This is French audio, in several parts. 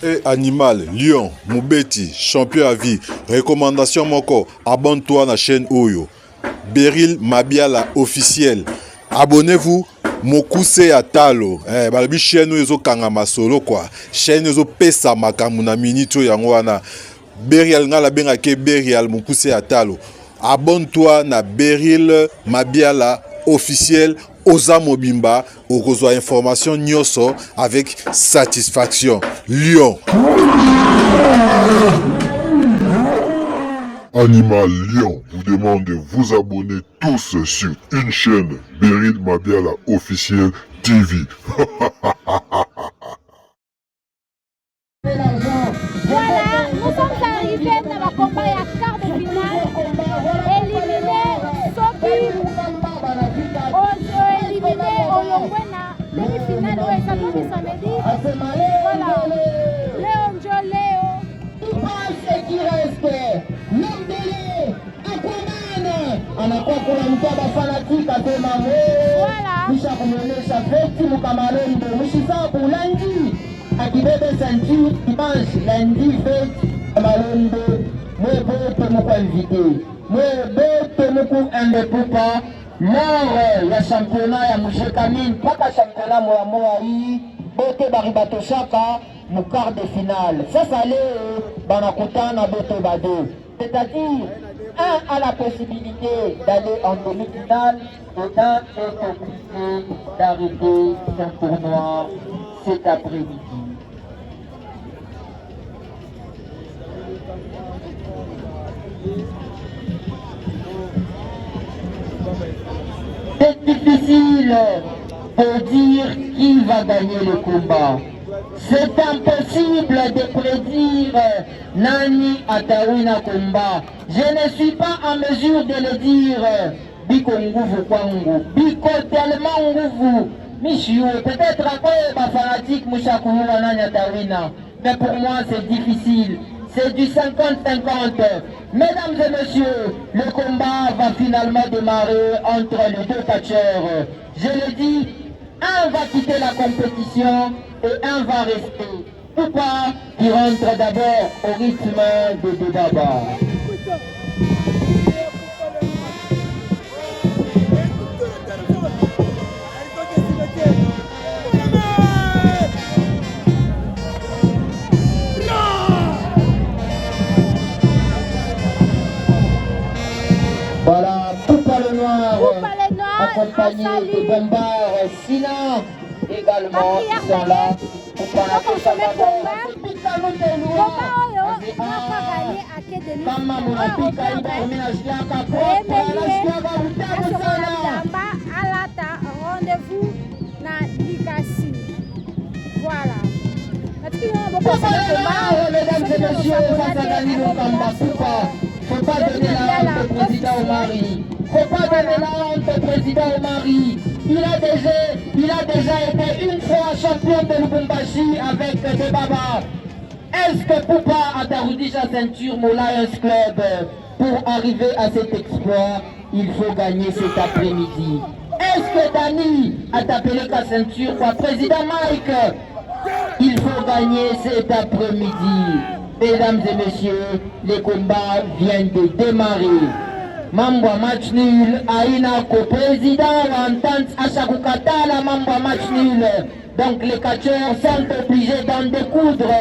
Et animal, lion, Moubeti, champion à vie. Recommandation moko, abonne-toi à la chaîne Oyo. Beryl Mabiala officiel. Abonnez-vous. Mokuse Atalo. Balabi chaîne Oyo kangama solo quoi. Chaîne Oyo pesa makamuna minito yangwana. Beryl ngala bengake Beryl Mokuse Atalo. Abonne-toi na Beryl Mabiala officiel. Oza Mobimba, okozwa information nyoso avec satisfaction. Lion. Animal Lion vous demande de vous abonner tous sur une chaîne Beryl Mabiala officiel TV. Voilà, nous sommes arrivés dans le combat à quart de finale. Éliminé Sopi, éliminé Oyongwena, demi-finale, ouais, ça tombe samedi. Voilà, Léon Léo. Ce qui reste, Nombele, Akomane, anakuwa kuna mtaba fanatique à Temamo. Voilà. Misha kumwonyesha veti mukamalendo, mshisabu lundi, akibebe ceinture, dimanche, lundi, veti, kamalendo, mwebote muku invité, mwebote muku indepupa, mort ya championnat ya Mouchekamine, paka championnat moya moya hii, bote baribato shaka, mon quart de finale. Ça allait Banakutana Boto Bado. C'est-à-dire, un a la possibilité d'aller en demi-finale et un est obligé d'arrêter son tournoi cet après-midi. C'est difficile de dire qui va gagner le combat. C'est impossible de prédire Nani Atawina Komba. Je ne suis pas en mesure de le dire. Biko Nguvu Kwangu. Biko tellement Nguvu. Michiou, peut-être à quoi ma fanatique Mouchakouna Nani Atawina. Mais pour moi c'est difficile. C'est du 50-50. Mesdames et messieurs, le combat va finalement démarrer entre les deux catcheurs. Je le dis, un va quitter la compétition et un va rester. Poupa qui rentre d'abord au rythme de Debaba. Voilà, Poupa le Noir, accompagné de Bombard, Sina également, ils sont là. Poupa la rendez-vous na Likasi. Voilà. Mesdames et messieurs, face à Dani Mokamba, Poupa, faut pas donner la honte au président Omari. Faut pas donner la honte au président Omari. Il a déjà été une fois champion de Lubumbashi avec Debaba. Est-ce que Poupa a taroudi sa ceinture au Lions Club? Pour arriver à cet exploit, il faut gagner cet après-midi. Est-ce que Dani a tapé sa ceinture pour président Mike? Il faut gagner cet après-midi. Mesdames et messieurs, les combats viennent de démarrer. Mambo match nul, Aina co-président, entente Achakukatala, Mambo match nul. Donc les catcheurs sont obligés d'en découdre.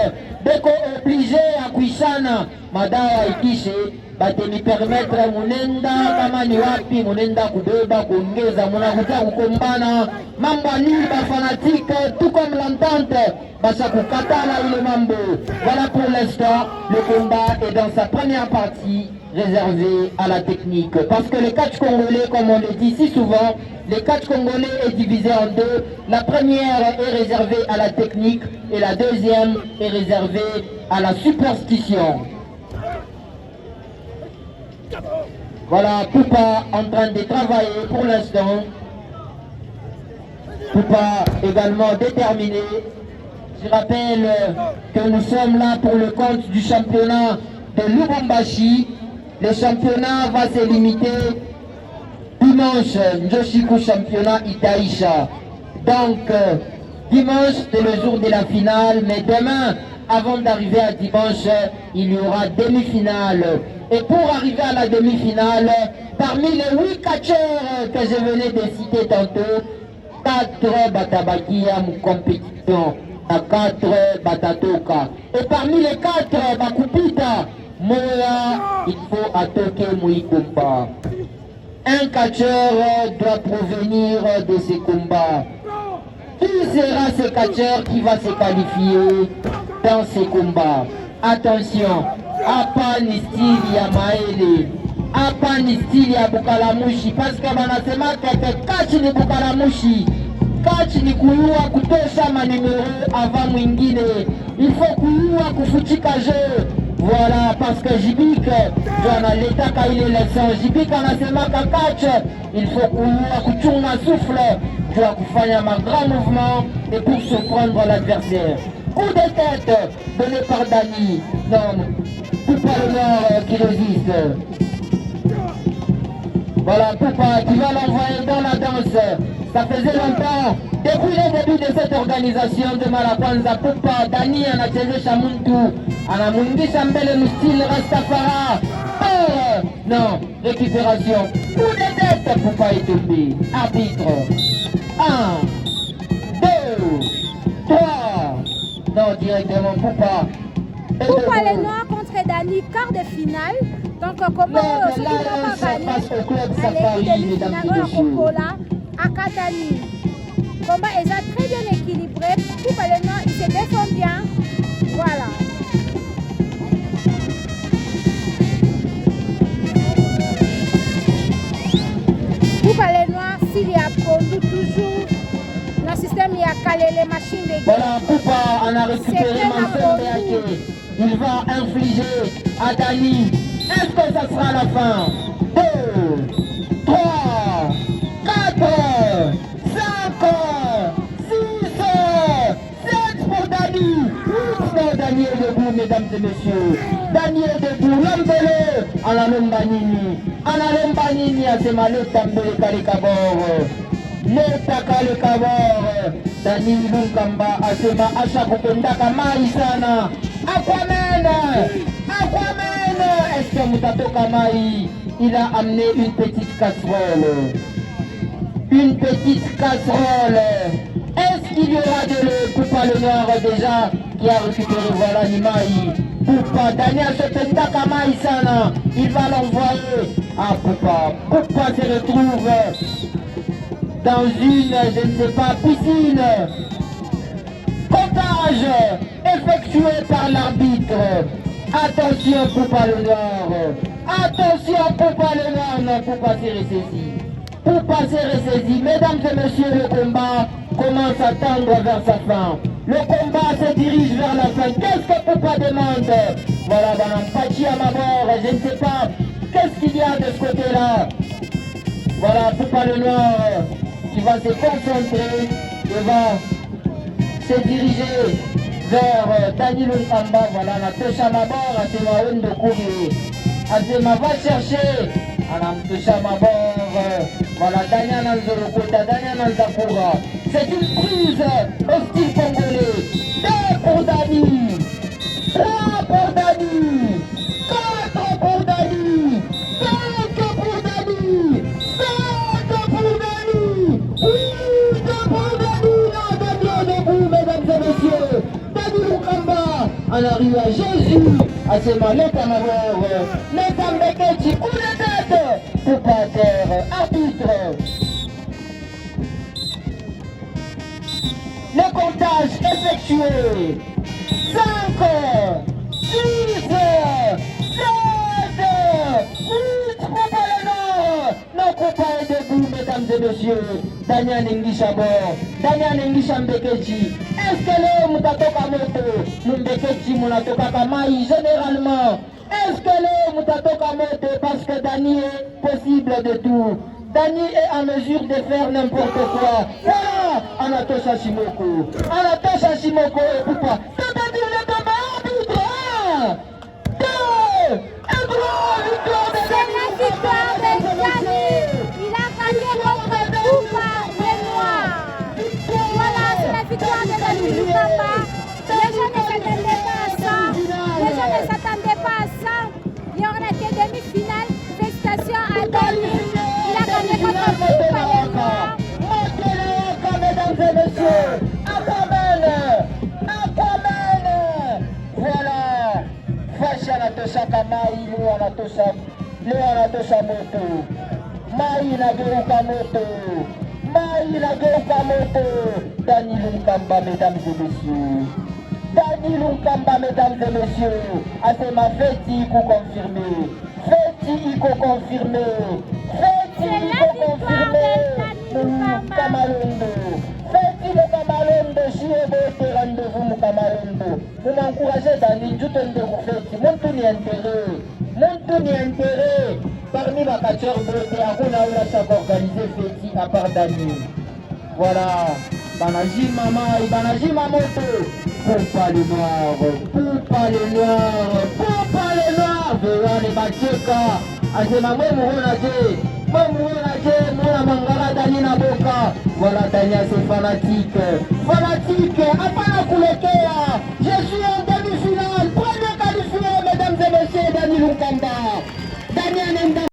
Deko obligé à Kuishana, Madawa Ikishi, batemi permettre Munenda, kama ni wapi Munenda kubeba, kuongeza, munakuta kukombana. Mambo nul, fanatique, tout comme l'entente. Bachakukatala ile mambo. Voilà pour l'instant, le combat est dans sa première partie réservé à la technique. Parce que le catch congolais, comme on le dit si souvent, le catch congolais est divisé en deux. La première est réservée à la technique et la deuxième est réservée à la superstition. Voilà, Poupa en train de travailler pour l'instant. Poupa également déterminé. Je rappelle que nous sommes là pour le compte du championnat de Lubumbashi. Le championnat va se limiter dimanche, Njoshiku championnat Itaïcha. Donc, dimanche c'est le jour de la finale, mais demain, avant d'arriver à dimanche, il y aura demi-finale. Et pour arriver à la demi-finale, parmi les 8 catcheurs que je venais de citer tantôt, 4 batabakia en compétition, à 4 batatoka. Et parmi les 4 bakupita, moya, il faut atoke mouikumba. Un catcheur doit provenir de ces combats. Qui sera ce catcheur qui va se qualifier dans ces combats? Attention, hapa ni stili ya Maele, hapa ni stili ya Bukalamushi, parce que wanasema kete kachi ni Bukalamushi. Kachi ni kuyua kutosha manimero avant mwingine, il faut kuyua kufuchika jeu. Voilà, parce que Jibik, Joana l'État quand il est leçon, Jibik anasema kakache, il faut kuyua kuchunga souffle, tu vas kufanya un grand mouvement et pour surprendre l'adversaire. Coup de tête donné par Dani, non, Poupa le Nord qui résiste. Voilà, Poupa qui va l'envoyer dans la danse. Ça faisait longtemps, depuis le début de cette organisation de Malakwanza, Poupa, Dani anachezesha muntu, anamuingisha mbele mstyle Rastafara. Or, non, récupération. Coup de tête, Poupa est tombé. Arbitre. 1, 2, 3. Non, directement, Poupa. Poupa les Noirs contre Dani, quart de finale. Donc, comment ceux qui vont pas gagner à l'équipe demi-finale au Congola, à Katani. Combat est très bien équilibré. Poupa les Noirs, ils se défendent bien. Voilà. Poupa les Noirs, s'il y a produit toujours. Le système, il y a calé les machines de guerre. Voilà, Poupa en a récupéré Mansembe. Il va infliger à Dani. Est-ce que ça sera la fin? 2, 3, 4, 5, 6, 7 pour Dani. Non, Dani est debout, mesdames et messieurs. Dani est debout. L'embele à la Lombanini. À la Lombanini, à ce malheur tambele Kalikabor. Leta Kalikabor. Dani Lunkamba, à ce ma Achakupendaka Maïsana. Aquaman! Aquaman! Est-ce que Moutato Kamai, il a amené une petite casserole? Une petite casserole. Est-ce qu'il y aura de l'eau? Poupa le Nord déjà qui a récupéré, voilà Nimaï. Poupa, Daniel Sopenda Kamai Sana, il va l'envoyer à Poupa. Poupa se retrouve dans une, je ne sais pas, piscine. Comptage effectué par l'arbitre. Attention Poupa le Nord. Attention Poupa le Nord. Non, Poupa s'est ressaisi. Poupa s'est ressaisi. Mesdames et messieurs, le combat commence à tendre vers sa fin. Le combat se dirige vers la fin. Qu'est-ce que Poupa demande? Voilà, Pachi à ma bord. Je ne sais pas. Qu'est-ce qu'il y a de ce côté-là? Voilà, Poupa le Nord qui va se concentrer et va se diriger vers Dani Lunkamba. Voilà, la Tosha Mabor, Asema Wendo Kouré. Asema va chercher. Anam Tosha Mabor. Voilà, Daniel Nanzorokota, Daniel Nanzapura. C'est une prise au style congolais. 2 pour Dani. 3 pour Dani. 4 pour Dani. 5 pour Dani. 7 pour Dani. 8 pour Dani. Mesdames et messieurs, Dani Lukamba en arrive à Jésus, à ce maleta mabor, Nekambeketi, coup de tête, Poupa terre, arbitre. Le comptage effectué, 5, 6, 7, 8, Poupa le Nord. Non, Poupa est debout, mesdames et messieurs. Daniel Nengisha bord, Daniel Nengisha Mbekechi. Est-ce que l'homme mutatoka moto? Mbekechi munatoka kamai généralement. Est-ce que l'homme mutatoka moto? Parce que Dani est possible de tout. Dani est en mesure de faire n'importe quoi. Voilà, Anatosha Shimoko. Anatosha Shimoko et Poupa. Tentative de combat, arbitre. 1, 2, un grand victoire de C'est la victoire de Dani. Il a gagné contre Poupa les Noirs. Voilà, c'est la victoire de Dani Lukamba. Les gens ne s'attendaient pas si anatosaka mai, leo anatosa moto. Mai inageuka moto. Mai inageuka moto. Dani Lunkamba, mesdames et messieurs. Dani Lunkamba, mesdames et messieurs. Asema feti iko confirmé. Feti iko confirmé. Feti iko confirmé. Kamalondo. Feti le Kamalondo. Chiebote rendez-vous mu Kamalondo. Vous m'encouragez Dani, Djuto Ndeko feti. Muntu ni intérêt. Muntu ni intérêt. Parmi ma catcheur beauté, hakuna ula chaque organisé feti à part Dani. Voilà. Banajima mai, banajima moto. Poupa les noirs, poupa les noirs, poupa les noirs. Verane bacheka. Asema mwe muhona je. Mwe muhona je, mwana mangala Dani na boka. Voilà Dani c'est fanatique. Fanatique, apana kulekea. Je suis en demi-finale. Premier qualifié, mesdames et messieurs, Dani Lunkamba. Dani Anenda.